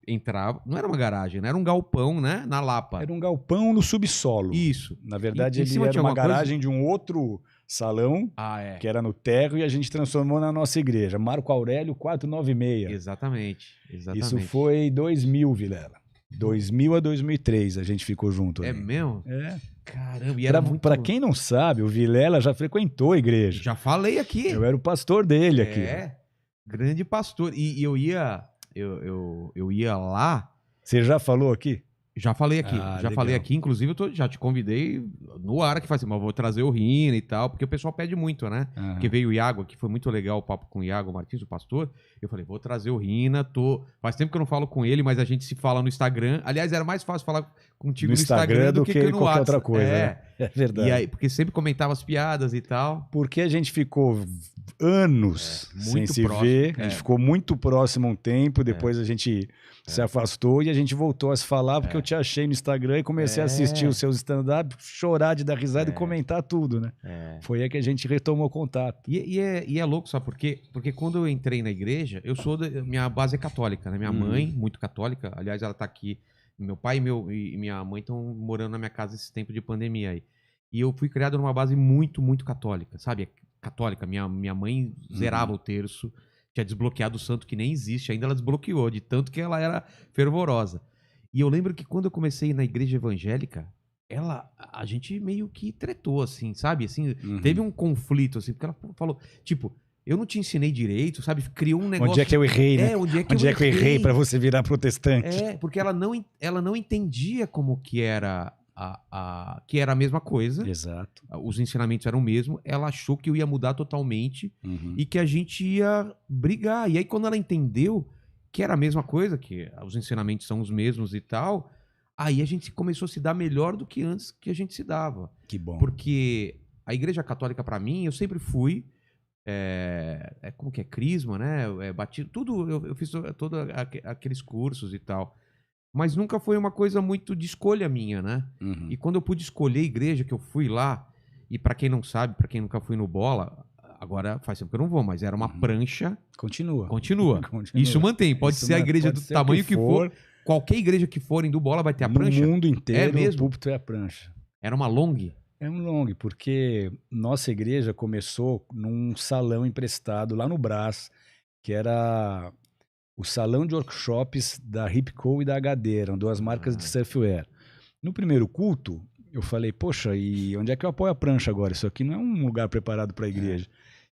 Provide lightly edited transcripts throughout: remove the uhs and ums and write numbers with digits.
entrava, não era uma garagem, né? Era um galpão, né? Na Lapa. Era um galpão no subsolo. Isso. Na verdade, Em ele cima era tinha uma alguma garagem de um outro salão, é. que era no térreo, e a gente transformou na nossa igreja. Marco Aurélio 496. Exatamente. Isso foi 2000, Vilela. 2000 a 2003 a gente ficou junto. É ali. mesmo? É. Caramba, e era muito... Pra quem não sabe, o Vilela já frequentou a igreja. Já falei aqui. Eu era o pastor dele aqui. Grande pastor. E eu ia lá... Você já falou aqui? Já falei aqui, falei aqui, inclusive já te convidei no ar que faz assim, mas eu vou trazer o Rina e tal, porque o pessoal pede muito, né? Uhum. Porque veio o Iago aqui, foi muito legal o papo com o Iago Martins, o pastor. Eu falei, vou trazer o Rina, faz tempo que eu não falo com ele, mas a gente se fala no Instagram. Aliás, era mais fácil falar contigo no Instagram do que no qualquer WhatsApp. outra coisa. É verdade. E aí, porque sempre comentava as piadas e tal. Porque a gente ficou anos sem se ver, a gente ficou muito próximo um tempo, depois a gente se afastou e a gente voltou a se falar porque eu te achei no Instagram e comecei a assistir os seus stand-up, chorar de dar risada e comentar tudo, né? Foi aí que a gente retomou contato. E é louco, sabe por quê? Porque quando eu entrei na igreja, minha base é católica, né? Minha mãe, muito católica, aliás, ela tá aqui, meu pai e minha mãe estão morando na minha casa esse tempo de pandemia aí. E eu fui criado numa base muito, muito católica, sabe? Católica, minha mãe zerava o terço, tinha desbloqueado o santo que nem existe, ainda ela desbloqueou, de tanto que ela era fervorosa. E eu lembro que quando eu comecei a ir na igreja evangélica, a gente meio que tretou, assim, sabe? Assim, teve um conflito, assim, porque ela falou, tipo, eu não te ensinei direito, sabe? Criou um negócio... Onde é que eu errei, né? Onde é que eu errei pra você virar protestante? Porque ela não entendia como que era... que era a mesma coisa. Exato. Os ensinamentos eram o mesmo. Ela achou que eu ia mudar totalmente e que a gente ia brigar. E aí, quando ela entendeu que era a mesma coisa, que os ensinamentos são os mesmos e tal, aí a gente começou a se dar melhor do que antes que a gente se dava. Que bom. Porque a Igreja Católica, pra mim, eu sempre fui... como que é? Crisma, né? Batido, tudo. Eu fiz todos aqueles cursos e tal. Mas nunca foi uma coisa muito de escolha minha, né? E quando eu pude escolher a igreja que eu fui lá, e pra quem não sabe, pra quem nunca foi no Bola, agora faz tempo que eu não vou, mas era uma prancha. Continua. Isso mantém. Pode ser a igreja do tamanho que for. Qualquer igreja que forem do Bola vai ter a prancha. No mundo inteiro, mesmo? o púlpito é a prancha. Era uma long? É um long, porque nossa igreja começou num salão emprestado lá no Brás, que era... o salão de workshops da Ripco e da HD, eram duas marcas de surfwear. No primeiro culto, eu falei, poxa, e onde é que eu apoio a prancha agora? Isso aqui não é um lugar preparado para a igreja.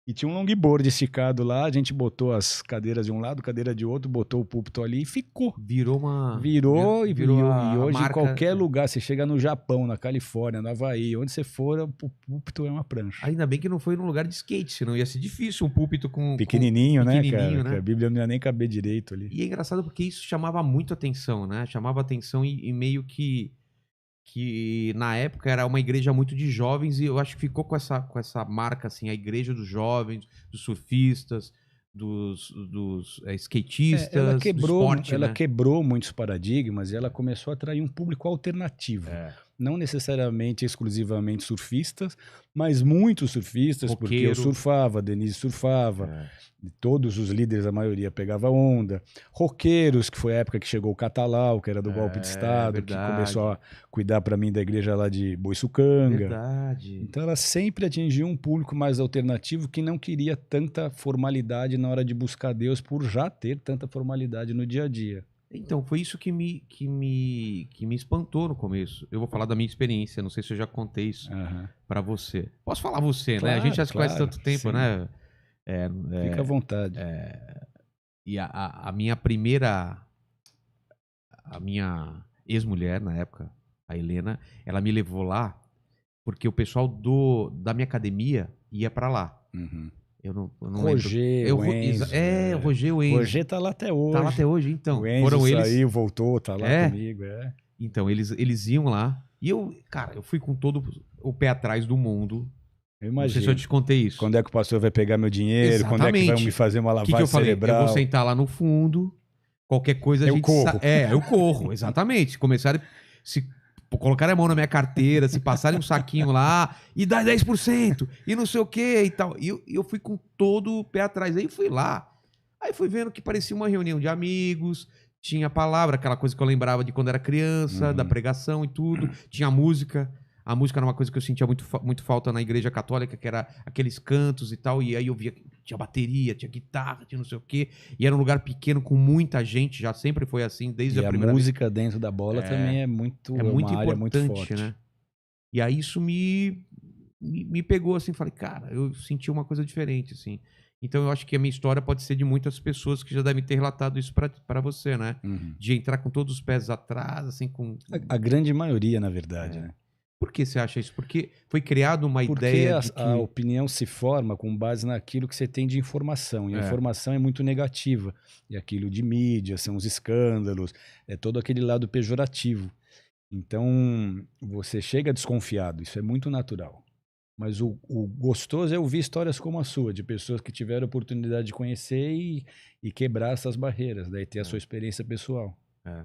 E tinha um longboard esticado lá, a gente botou as cadeiras de um lado, cadeira de outro, botou o púlpito ali e ficou. Virou uma... Virou e hoje marca... em qualquer lugar, você chega no Japão, na Califórnia, no Havaí, onde você for, o púlpito é uma prancha. Ainda bem que não foi num lugar de skate, senão ia ser difícil um púlpito com... Pequenininho, né, cara? Né? Que a Bíblia não ia nem caber direito ali. E é engraçado porque isso chamava muito atenção, né? Chamava atenção e meio que na época era uma igreja muito de jovens e eu acho que ficou com essa marca, assim, a igreja dos jovens, dos surfistas, dos skatistas, ela quebrou, do esporte, ela né? quebrou muitos paradigmas e ela começou a atrair um público alternativo. Não necessariamente exclusivamente surfistas, mas muitos surfistas, Roqueiro. porque eu surfava, Denise surfava, todos os líderes, a maioria pegava onda. Roqueiros, que foi a época que chegou o Catalau, que era do golpe de Estado, verdade. que começou a cuidar para mim da igreja lá de Boiçucanga. Verdade. Então ela sempre atingiu um público mais alternativo que não queria tanta formalidade na hora de buscar Deus por já ter tanta formalidade no dia a dia. Então, foi isso que me espantou no começo. Eu vou falar da minha experiência, não sei se eu já contei isso pra você. Posso falar você, claro, né? A gente já se conhece tanto tempo, sim. né? Fica à vontade. E a minha primeira... A minha ex-mulher, na época, a Helena, ela me levou lá porque o pessoal da minha academia ia pra lá. Eu não Roger, lembro. o Enzo. O Roger, o Enzo. O Roger tá lá até hoje. Tá lá até hoje, então. O Enzo Foram saiu, eles... voltou, tá lá comigo, Então, eles iam lá. E eu fui com todo o pé atrás do mundo. Eu imagino. Não sei se eu te contei isso. Quando é que o pastor vai pegar meu dinheiro? Exatamente. Quando é que vai me fazer uma lavagem que eu falei? cerebral? Eu vou sentar lá no fundo. Qualquer coisa a gente... corro. Eu corro, exatamente. Começaram... Colocarem a mão na minha carteira, se passarem um saquinho lá, e dá 10%, e não sei o que e tal. E eu fui com todo o pé atrás. Aí fui lá. Aí fui vendo que parecia uma reunião de amigos, Tinha a palavra, aquela coisa que eu lembrava de quando era criança, da pregação e tudo. Tinha a música. A música era uma coisa que eu sentia muito falta na igreja católica, que era aqueles cantos e tal. E aí eu via que tinha bateria, tinha guitarra, tinha não sei o quê. E era um lugar pequeno com muita gente, já sempre foi assim, desde E a a primeira vez. música dentro da bola também é muito, É muito uma área muito importante, forte. né? E aí isso me pegou assim, falei, cara, eu senti uma coisa diferente, assim. Então eu acho que a minha história pode ser de muitas pessoas que já devem ter relatado isso pra você, né? Uhum. De entrar com todos os pés atrás, assim, com... A grande maioria, na verdade, né? Por que você acha isso? Porque foi criada uma Porque ideia de que... a opinião se forma com base naquilo que você tem de informação. E a informação é muito negativa. E aquilo de mídia, são os escândalos, é todo aquele lado pejorativo. Então, você chega desconfiado, isso é muito natural. Mas o gostoso é ouvir histórias como a sua, de pessoas que tiveram a oportunidade de conhecer e quebrar essas barreiras, daí ter a sua experiência pessoal. É.